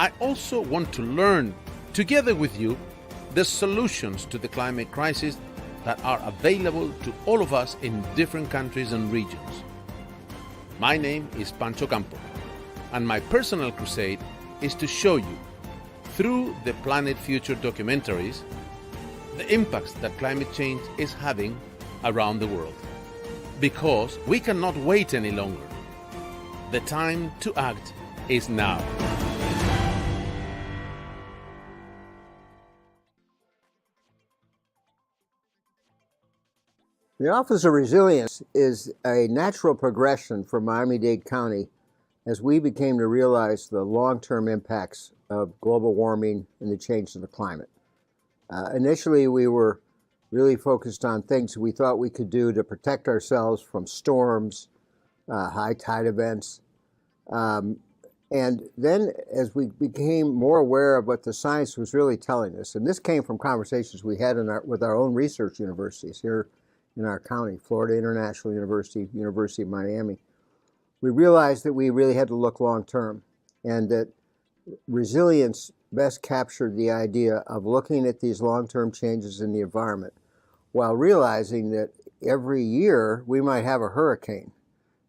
I also want to learn, together with you, the solutions to the climate crisis that are available to all of us in different countries and regions. My name is Pancho Campo, and my personal crusade is to show you, through the Planet Future documentaries, the impacts that climate change is having around the world. Because we cannot wait any longer. The time to act is now. The Office of Resilience is a natural progression for Miami-Dade County as we became to realize the long-term impacts of global warming and the change in the climate. Initially, we were really focused on things we thought we could do to protect ourselves from storms, high tide events. And then as we became more aware of what the science was really telling us, and this came from conversations we had with our own research universities here in our county, Florida International University, University of Miami, we realized that we really had to look long term, and that resilience best captured the idea of looking at these long-term changes in the environment while realizing that every year we might have a hurricane.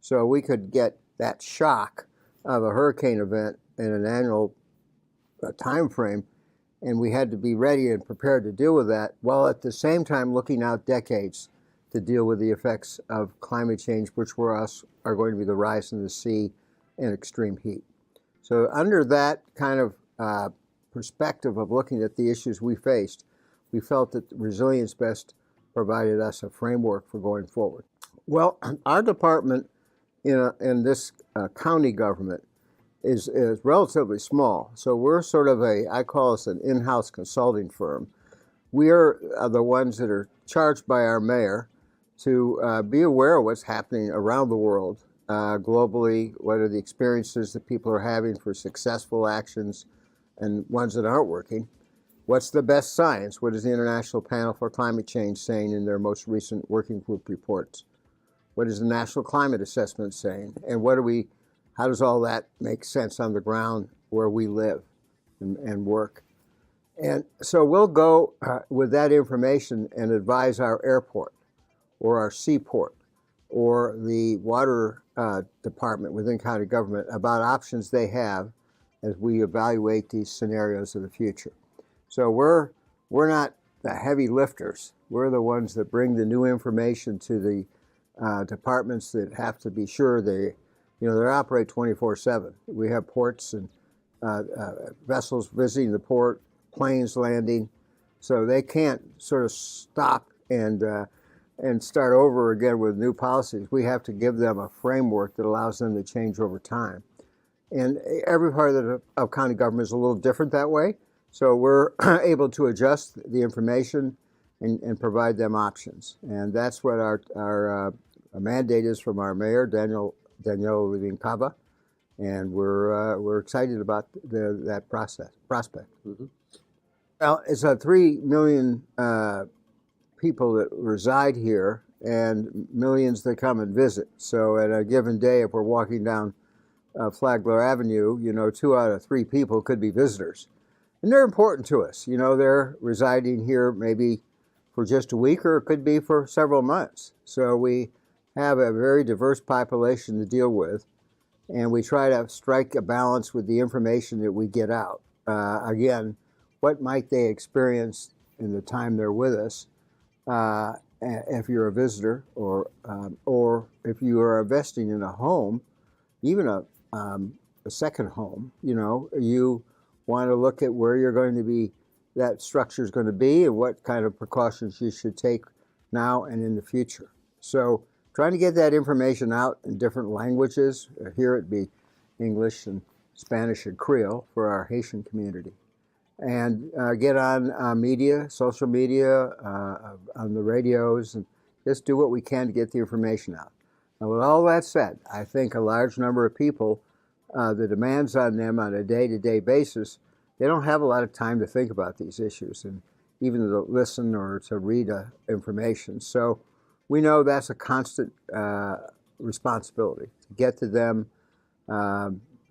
So we could get that shock of a hurricane event in an annual time frame, and we had to be ready and prepared to deal with that, while at the same time looking out decades to deal with the effects of climate change, which for us are going to be the rise in the sea and extreme heat. So under that kind of perspective of looking at the issues we faced, we felt that resilience best provided us a framework for going forward. Well, our department in this county government is relatively small. So we're sort of I call us an in-house consulting firm. We are the ones that are charged by our mayor to be aware of what's happening around the world, globally, what are the experiences that people are having for successful actions and ones that aren't working. What's the best science? What is the International Panel for Climate Change saying in their most recent working group reports? What is the National Climate Assessment saying? And how does all that make sense on the ground where we live and work? And so we'll go with that information and advise our airport or our seaport or the water department within county government about options they have as we evaluate these scenarios of the future. So we're not the heavy lifters. We're the ones that bring the new information to the departments that have to be sure they operate 24/7. We have ports and vessels visiting the port, planes landing, so they can't sort of stop and start over again with new policies. We have to give them a framework that allows them to change over time. And every part of county government is a little different that way. So we're able to adjust the information and provide them options. And that's what our mandate is from our mayor, Danielle Levine-Cava. And we're excited about that prospect. Mm-hmm. Well, it's 3 million people that reside here and millions that come and visit. So at a given day, if we're walking down Flagler Avenue, 2 out of 3 people could be visitors. And they're important to us. They're residing here maybe for just a week, or it could be for several months. So we have a very diverse population to deal with, and we try to strike a balance with the information that we get out. Again, what might they experience in the time they're with us if you're a visitor, or if you are investing in a home, even a second home. You want to look at where you're going to be, that structure is going to be, and what kind of precautions you should take now and in the future. So trying to get that information out in different languages. Here it'd be English and Spanish and Creole for our Haitian community. And get on media, social media, on the radios, and just do what we can to get the information out. Now, with all that said, I think a large number of people, the demands on them on a day-to-day basis, they don't have a lot of time to think about these issues and even to listen or to read information. So we know that's a constant responsibility to get to them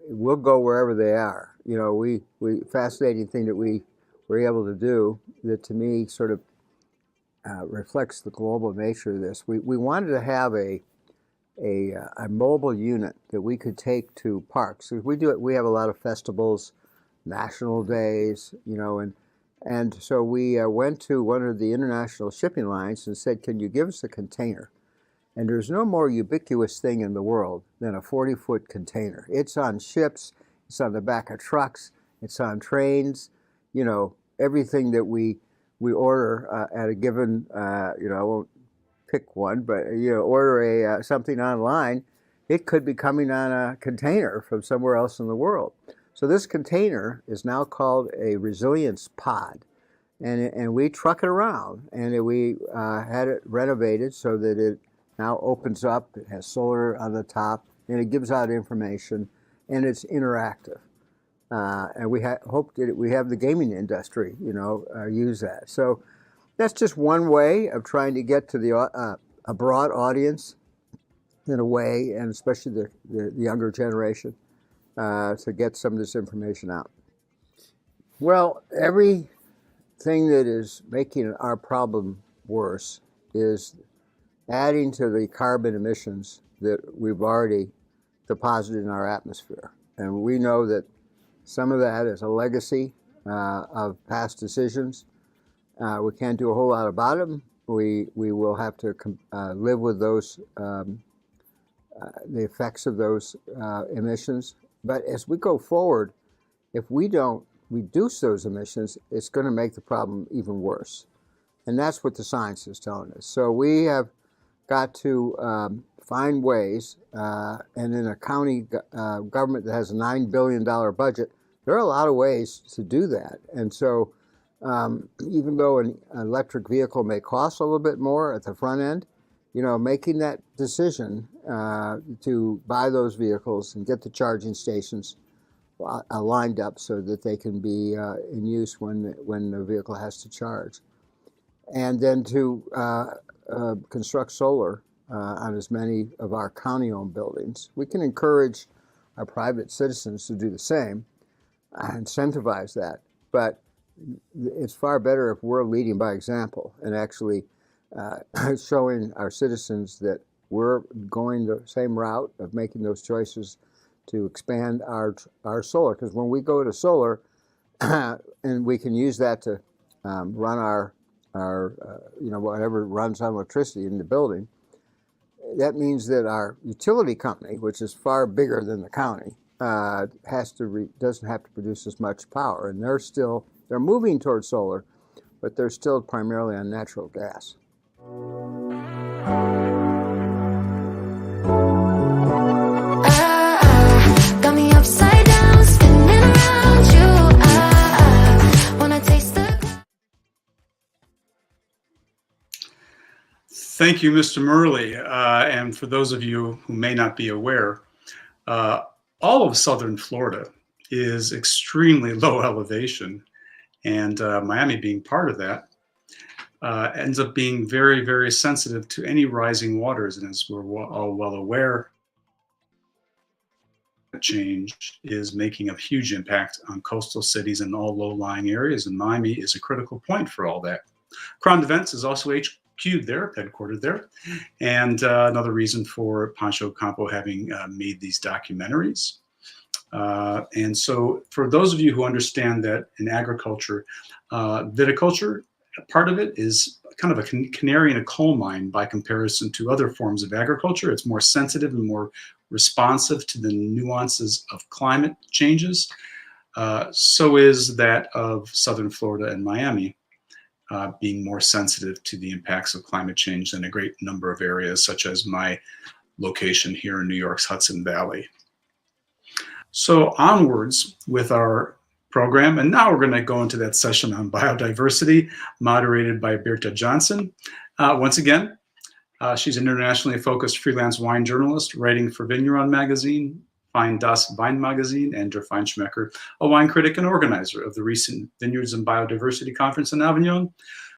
we'll go wherever they are. You know, we fascinating thing that we were able to do that to me sort of reflects the global nature of this. We wanted to have a mobile unit that we could take to parks. We do it. We have a lot of festivals, national days, you know, and so we went to one of the international shipping lines and said, "Can you give us a container?" And there's no more ubiquitous thing in the world than a 40-foot container. It's on ships, it's on the back of trucks, it's on trains, you know, everything that we order at a given, you know, I won't pick one, but you know, order something online, it could be coming on a container from somewhere else in the world. So this container is now called a resilience pod, and we truck it around, and we had it renovated so that it now opens up. It has solar on the top, and it gives out information, and it's interactive. And we hope that we have the gaming industry, you know, use that. So that's just one way of trying to get to the a broad audience in a way, and especially the younger generation, to get some of this information out. Well, everything that is making our problem worse is adding to the carbon emissions that we've already deposited in our atmosphere. And we know that some of that is a legacy of past decisions. We can't do a whole lot about them. We will have to live with those, the effects of those emissions. But as we go forward, if we don't reduce those emissions, it's going to make the problem even worse. And that's what the science is telling us. So we have got to find ways, and in a county government that has a $9 billion budget, there are a lot of ways to do that. And so even though an electric vehicle may cost a little bit more at the front end, you know, making that decision to buy those vehicles and get the charging stations lined up so that they can be in use when the vehicle has to charge. And then to construct solar on as many of our county-owned buildings. We can encourage our private citizens to do the same, incentivize that, but it's far better if we're leading by example and actually showing our citizens that we're going the same route of making those choices to expand our solar. Because when we go to solar, and we can use that to run our you know, whatever runs on electricity in the building, that means that our utility company, which is far bigger than the county, doesn't have to produce as much power, and they're moving towards solar, but they're still primarily on natural gas. Got me upside down, spinning around you. Wanna taste the. Thank you, Mr. Murley. And for those of you who may not be aware, all of southern Florida is extremely low elevation, and Miami being part of that ends up being very, very sensitive to any rising waters. And as we're all well aware, change is making a huge impact on coastal cities and all low-lying areas, and Miami is a critical point for all that. Crown Defense is also HQ'd there, headquartered there, and another reason for Pancho Campo having made these documentaries. And so for those of you who understand that in agriculture, viticulture, part of it is kind of a canary in a coal mine by comparison to other forms of agriculture. It's more sensitive and more responsive to the nuances of climate changes. So is that of southern Florida and Miami, being more sensitive to the impacts of climate change than a great number of areas, such as my location here in New York's Hudson Valley. So onwards with our program, and now we're going to go into that session on biodiversity, moderated by Berta Johnson. Once again, she's an internationally focused freelance wine journalist, writing for Vigneron magazine, Fein Das Wein magazine, and Der Feinschmecker, a wine critic and organizer of the recent Vineyards and Biodiversity Conference in Avignon.